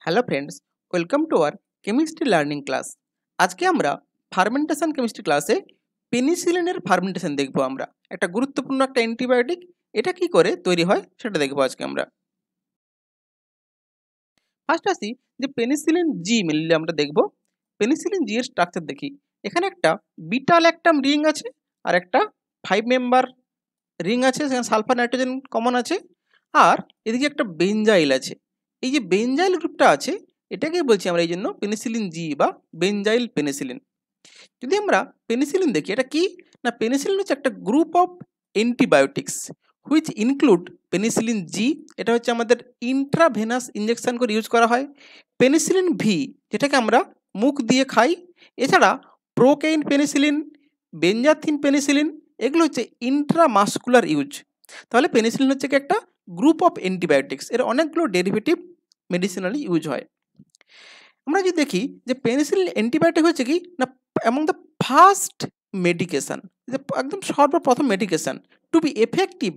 Hello friends, welcome to our chemistry learning class. আজকে আমরা fermentation chemistry ক্লাসে পেনিসিলিনের fermentation দেখব। আমরা একটা গুরুত্বপূর্ণ একটা অ্যান্টিবায়োটিক, এটা কি করে তৈরি হয় সেটা দেখবো আজকে আমরা। ফার্স্ট আসি যে পেনিসিলিন জি মেনলি আমরা দেখব। পেনিসিলিন জি এর স্ট্রাকচার দেখি। এখানে একটা বিটা ল্যাকটাম রিং আছে আর একটা 5 মেম্বার রিং আছে, সেখানে সালফার নাইট্রোজেন কমন আছে, আর এদিকে একটা বেঞ্জাইল আছে। এই যে বেঞ্জাইল গ্রুপটা আছে, এটাকেই বলছি আমরা এই জন্য পেনিসিলিন জি বা বেঞ্জাইল পেনিসিলিন। যদি আমরা পেনিসিলিন দেখি, এটা কি না, পেনিসিলিন হচ্ছে একটা group of antibiotics which include penicillin G, এটা হচ্ছে আমাদের ইন্ট্রাভেনাস ইঞ্জেকশন করে ইউজ করা হয়। পেনিসিলিন ভি, যেটাকে আমরা মুখ দিয়ে খাই। এছাড়া প্রোকেইন পেনিসিলিন, বেঞ্জাথিন পেনিসিলিন, এগুলো হচ্ছে ইন্ট্রামাস্কুলার ইউজ। তাহলে পেনিসিলিন হচ্ছে কি একটা গ্রুপ অফ অ্যান্টিবায়োটিক্স, এর অনেকগুলো ডেরিভেটিভ মেডিসিনালি ইউজ হয়। আমরা যদি দেখি যে পেনিসিলিন অ্যান্টিবায়োটিক হচ্ছে কি না, অ্যামং দ্য ফার্স্ট মেডিকেশন, যে একদম সর্বপ্রথম medication to be effective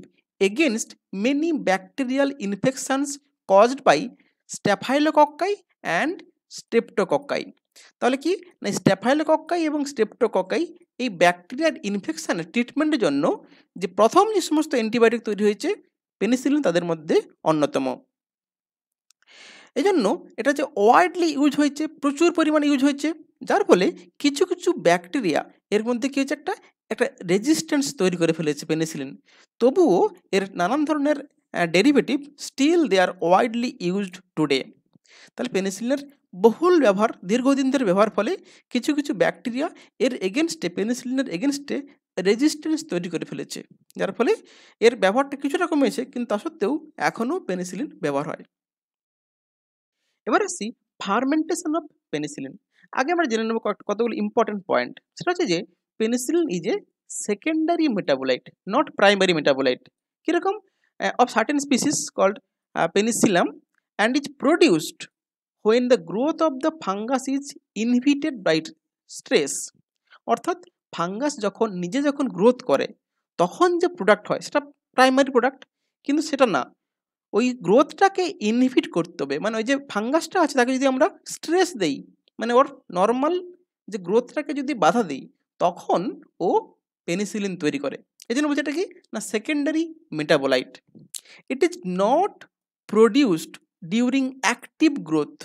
against many bacterial infections caused by staphylococci and streptococci. তাহলে কি না, স্ট্যাফাইলোকক্কাই এবং স্ট্রেপ্টোকক্কাই এই ব্যাকটেরিয়াল ইনফেকশনের ট্রিটমেন্টের জন্য যে প্রথম যে সমস্ত অ্যান্টিবায়োটিক তৈরি হয়েছে, পেনিসিলিন তাদের মধ্যে অন্যতম। এই জন্য এটা যে ওয়াইডলি ইউজ হয়েছে, প্রচুর পরিমাণে ইউজ হয়েছে, যার ফলে কিছু কিছু ব্যাকটেরিয়া এর মধ্যে কী হয়েছে, একটা একটা রেজিস্ট্যান্স তৈরি করে ফেলেছে পেনিসিলিন। তবুও এর নানান ধরনের derivative still they are widely used today. তাহলে পেনিসিলিনের বহুল ব্যবহার, দীর্ঘদিন ধরে ব্যবহার ফলে কিছু কিছু ব্যাকটেরিয়া এর এগেনস্টে, পেনিসিলিনের এগেনস্টে রেজিস্ট্যান্স তৈরি করে ফেলেছে, যার ফলে এর ব্যবহারটা কিছুটা কমেছে, কিন্তু তা সত্ত্বেও এখনও পেনিসিলিন ব্যবহার হয়। এবার আসছি ফার্মেন্টেশন অফ পেনিসিলিন। আগে আমরা জেনে নেব কতগুলো ইম্পর্টেন্ট পয়েন্ট। সেটা হচ্ছে যে penicillin is a secondary metabolite, not primary metabolite. কীরকম? Of certain species called penicillium and is produced when the growth of the fungus is inhibited by stress. অর্থাৎ ফাঙ্গাস যখন গ্রোথ করে, তখন যে প্রোডাক্ট হয় সেটা প্রাইমারি প্রোডাক্ট, কিন্তু সেটা না, ওই গ্রোথটাকে ইনহিবিট করতে হবে। মানে ওই যে ফাঙ্গাসটা আছে তাকে যদি আমরা স্ট্রেস দেই, মানে ওর নর্মাল যে গ্রোথটাকে যদি বাধা দিই, তখন ও পেনিসিলিন তৈরি করে। এই জন্য বলছে এটা কি না, secondary metabolite. It is not produced during active growth.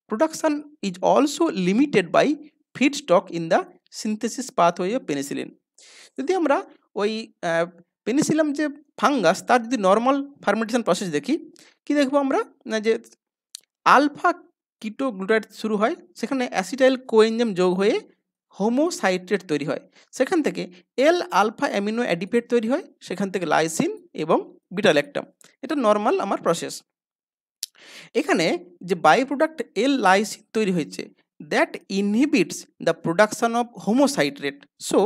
Production is also limited by feedstock in the synthesis pathway of penicillin. যদি আমরা ওই পেনিসিলাম যে ফাঙ্গাস, তার যদি নর্মাল ফার্মেন্টেশন প্রসেস দেখি, কি দেখবো আমরা না, যে আলফা কিটোগ্লুটাইড শুরু হয়, সেখানে অ্যাসিটাইল কোএনজাইম যোগ হয়ে হোমোসাইট্রেট তৈরি হয়, সেখান থেকে এল আলফা অ্যামিনো অ্যাডিপেট তৈরি হয়, সেখান থেকে লাইসিন এবং বিটা ল্যাকটাম। এটা নর্মাল আমার প্রসেস। এখানে যে বাই প্রোডাক্ট এল লাইসিন তৈরি হয়েছে, that inhibits the production of homocitrate, so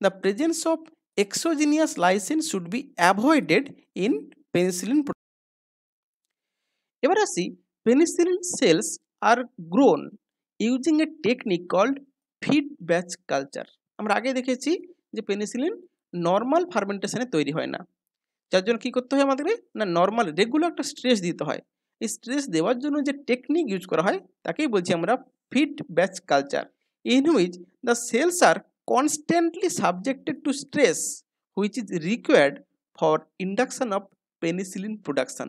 the presence of exogenous lysine should be avoided in penicillin. এবার আসি, penicillin cells are grown using a technique called fed batch culture. আমরা আগে দেখেছি যে penicillin normal ফার্মেন্টেশনে তৈরি হয় না, যার জন্য কী করতে হয় আমাদের না, নর্মাল রেগুলার একটা স্ট্রেস দিতে হয়। এই স্ট্রেস দেওয়ার জন্য যে টেকনিক ইউজ করা হয় তাকেই বলছি আমরা feed batch culture, in which the cells are constantly subjected to stress which is required for induction of penicillin production.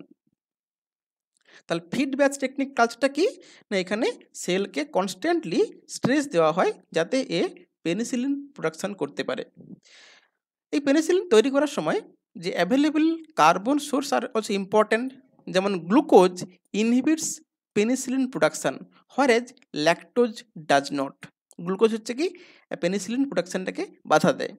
তাহলে ফিড ব্যাচ টেকনিক কাজটা কি না, এখানে সেলকে কনস্ট্যান্টলি স্ট্রেস দেওয়া হয় যাতে এ পেনিসিলিন প্রোডাকশন করতে পারে। এই পেনিসিলিন তৈরি করার সময় যে available carbon source are also important, যেমন glucose inhibits penicillin production, whereas lactose does not. Glucose হচ্ছে কি পেনিসিলিন প্রোডাকশনটাকে বাধা দেয়।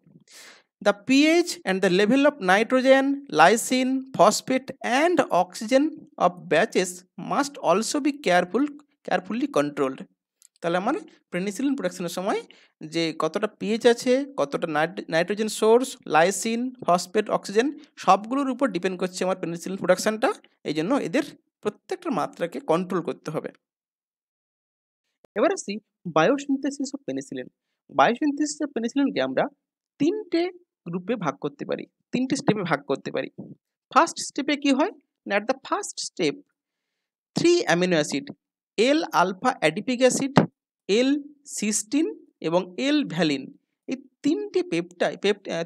The pH and the level of nitrogen, lysine, phosphate and oxygen of batches must also be carefully controlled. তাহলে মানে penicillin প্রোডাকশনের সময় যে কতটা পিএইচ আছে, কতটা nitrogen source, lysine, phosphate, oxygen, সবগুলোর উপর ডিপেন্ড করছে আমার পেনিসিলিন প্রোডাকশনটা। এই জন্য এদের প্রত্যেকটা মাত্রাকে কন্ট্রোল করতে হবে। এবার আসছি biosynthesis of penicillin. Biosynthesis of পেনিসিলিনকে আমরা তিনটে গ্রুপে ভাগ করতে পারি, তিনটে স্টেপে ভাগ করতে পারি। ফার্স্ট স্টেপে কি হয় না, at the first step 3 amino acid L alpha adipic acid, L cysteine এবং এল ভ্যালিন, এই তিনটি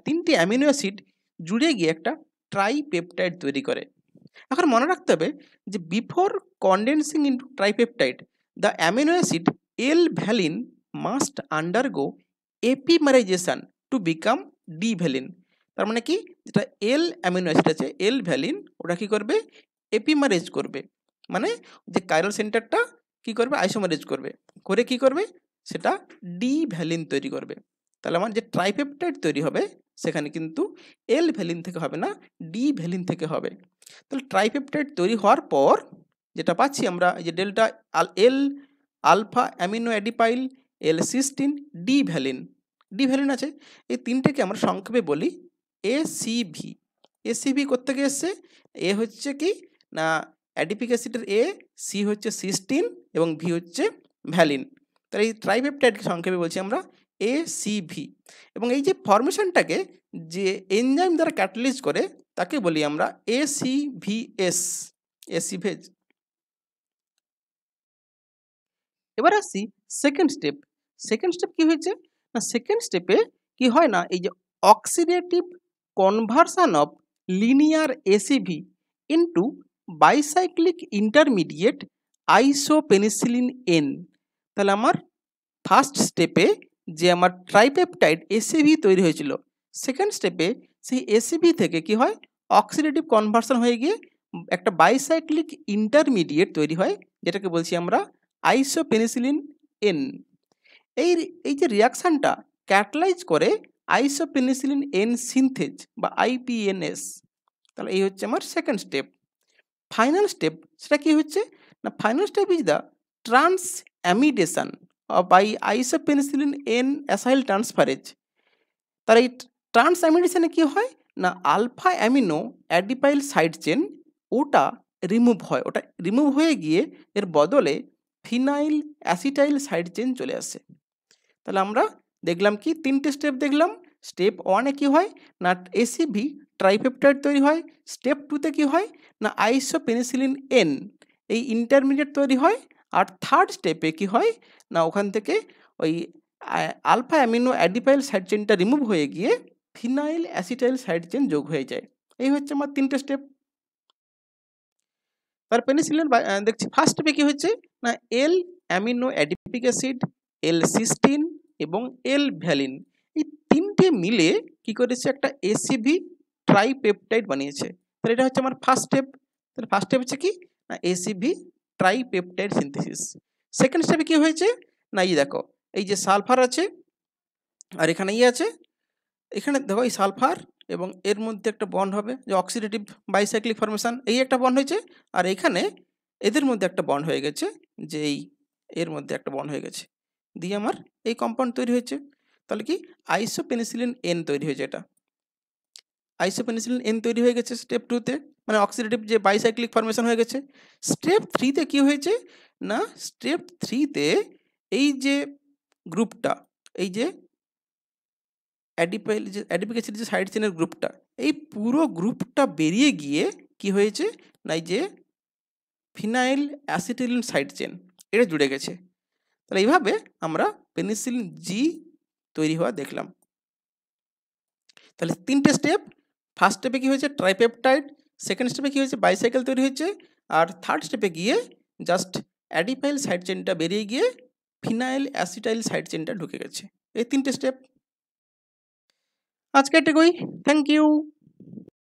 তিনটি অ্যামিনো অ্যাসিড জুড়ে গিয়ে একটা ট্রাইপেপটাইড তৈরি করে। এখন মনে রাখতে হবে যে before condensing into tripeptide the amino acid L valine must undergo epimerization to become D valine. তার মানে কি, যেটা এল অ্যামিনো অ্যাসিড আছে এল ভ্যালিন, ওটা কি করবে, এপিমারেজ করবে, মানে যে কাইরাল সেন্টারটা কি করবে, আইসোমারেজ করবে, করে কি করবে, সেটা ডি ভ্যালিন তৈরি করবে। তাহলে আমার যে ট্রাইপেপটাইড তৈরি হবে সেখানে কিন্তু এল ভ্যালিন থেকে হবে না, ডি ভ্যালিন থেকে হবে। তাহলে ট্রাইপেপটাইড তৈরি হওয়ার পর যেটা পাচ্ছি আমরা, এই যে ডেল্টা এল আলফা অ্যামিনো অ্যাডিপাইল, এল সিস্টিন, ডি ভ্যালিন আছে, এই তিনটেকে আমরা সংক্ষেপে বলি এসিভি। এসিভি কোত্থেকে এসছে, এ হচ্ছে কি না অ্যাডিপিক অ্যাসিডের এ, সি হচ্ছে সিস্টিন এবং ভি হচ্ছে ভ্যালিন। তাহলে এই ট্রাইপেপটাইডকে সংক্ষেপে বলছি আমরা এসিভি। এবং এই যে ফরমেশনটাকে যে এনজাইম দ্বারা ক্যাটালাইজ করে তাকে বলি আমরা এসিভিএস, এসিভেজ। এবার আসছি সেকেন্ড স্টেপ। সেকেন্ড স্টেপ কি হয়েছে না, সেকেন্ড স্টেপে কি হয় না, এই যে oxidative conversion of linear ACV into bicyclic intermediate isopenicillin N. তাহলে আমার ফার্স্ট স্টেপে যে আমার ট্রাইপেপটাইড এসিভি তৈরি হয়েছিল, সেকেন্ড স্টেপে সেই এসিভি থেকে কি হয়, অক্সিডেটিভ কনভার্সন হয়ে গিয়ে একটা বাইসাইক্লিক ইন্টারমিডিয়েট তৈরি হয়, যেটাকে বলছি আমরা আইসোপেনিসিলিন এন। এই যে রিয়াকশানটা ক্যাটালাইজ করে আইসোপেনিসিলিন এন সিনথেজ বা আইপিএনএস। তাহলে এই হচ্ছে আমার সেকেন্ড স্টেপ। ফাইনাল স্টেপ সেটা কি হচ্ছে না, final step is the trans amidation by isopenicillin N acyl transferase. তার এই ট্রান্স অ্যামিডেশনে কি হয় না, alpha amino adipyl side chain ওটা রিমুভ হয়, ওটা রিমুভ হয়ে গিয়ে এর বদলে ফিনাইল অ্যাসিটাইল সাইড চেন চলে আসে। তাহলে আমরা দেখলাম কি, তিনটে স্টেপ দেখলাম। স্টেপ ওয়ানে কি হয় না, এসিভি ট্রাইপেপটাইড তৈরি হয়। স্টেপ টুতে কি হয় না, আইসোপেনিসিলিন এন এই ইন্টারমিডিয়েট তৈরি হয়। আর থার্ড স্টেপে কি হয় না, ওখান থেকে ওই আলফা অ্যামিনো অ্যাডিপাইল সাইড চেনটা রিমুভ হয়ে গিয়ে ফিনাইল অ্যাসিটাইল সাইড চেন যোগ হয়ে যায়। এই হচ্ছে আমার তিনটে স্টেপ। তার পেনিসিলিন দেখছি ফার্স্ট স্টেপে কি হচ্ছে না, এল amino adipic acid, L cysteine এবং এল ভ্যালিন, এই তিনটে মিলে কি করেছে, একটা এসিভি ট্রাইপেপটাইড বানিয়েছে। তাহলে এটা হচ্ছে আমার ফার্স্ট স্টেপ। তাহলে ফার্স্ট স্টেপ হচ্ছে কি না, এসিভি ট্রাইপেপটাইড সিনথেসিস। সেকেন্ড স্টেপে কি হয়েছে না, এই দেখো এই যে সালফার আছে আর এখানে আছে, এখানে দেখো এই সালফার এবং এর মধ্যে একটা বন্ড হবে, যে অক্সিডেটিভ বাইসাইক্লিক ফরমেশন, এই একটা বন্ড হয়েছে। আর এখানে এদের মধ্যে একটা বন্ড হয়ে গেছে, যে এই এর মধ্যে একটা বন্ড হয়ে গেছে, দিয়ে আমার এই কম্পাউন্ড তৈরি হয়েছে। তাহলে কি আইসোপেনিসিলিন এন তৈরি হয়েছে, এটা আইসোপেনিসিলিন এন তৈরি হয়ে গেছে স্টেপ টুতে, মানে অক্সিডেটিভ যে বাইসাইক্লিক ফরমেশন হয়ে গেছে। স্টেপ থ্রিতে কি হয়েছে না, স্টেপ থ্রিতে এই যে গ্রুপটা, এই যে অ্যাডিপিক অ্যাসিড যে সাইড চেনের গ্রুপটা, এই পুরো গ্রুপটা বেরিয়ে গিয়ে কি হয়েছে না, এই যে ফিনাইল অ্যাসিটিলিন সাইড চেন এটা জুড়ে গেছে। তাহলে এইভাবে আমরা পেনিসিলিন জি তৈরি হওয়া দেখলাম। তাহলে তিনটে স্টেপ। ফার্স্ট স্টেপে কি হয়েছে, ট্রাইপেপটাইড। সেকেন্ড স্টেপে কি হয়েছে, বাইসাইকেল তৈরি হয়েছে। আর থার্ড স্টেপে গিয়ে জাস্ট অ্যাডিপাইল সাইড চেনটা বেরিয়ে গিয়ে ফিনাইল অ্যাসিটাইল সাইড চেনটা ঢুকে গেছে। এই তিনটে স্টেপ। আজকে এটুকুই। Thank you.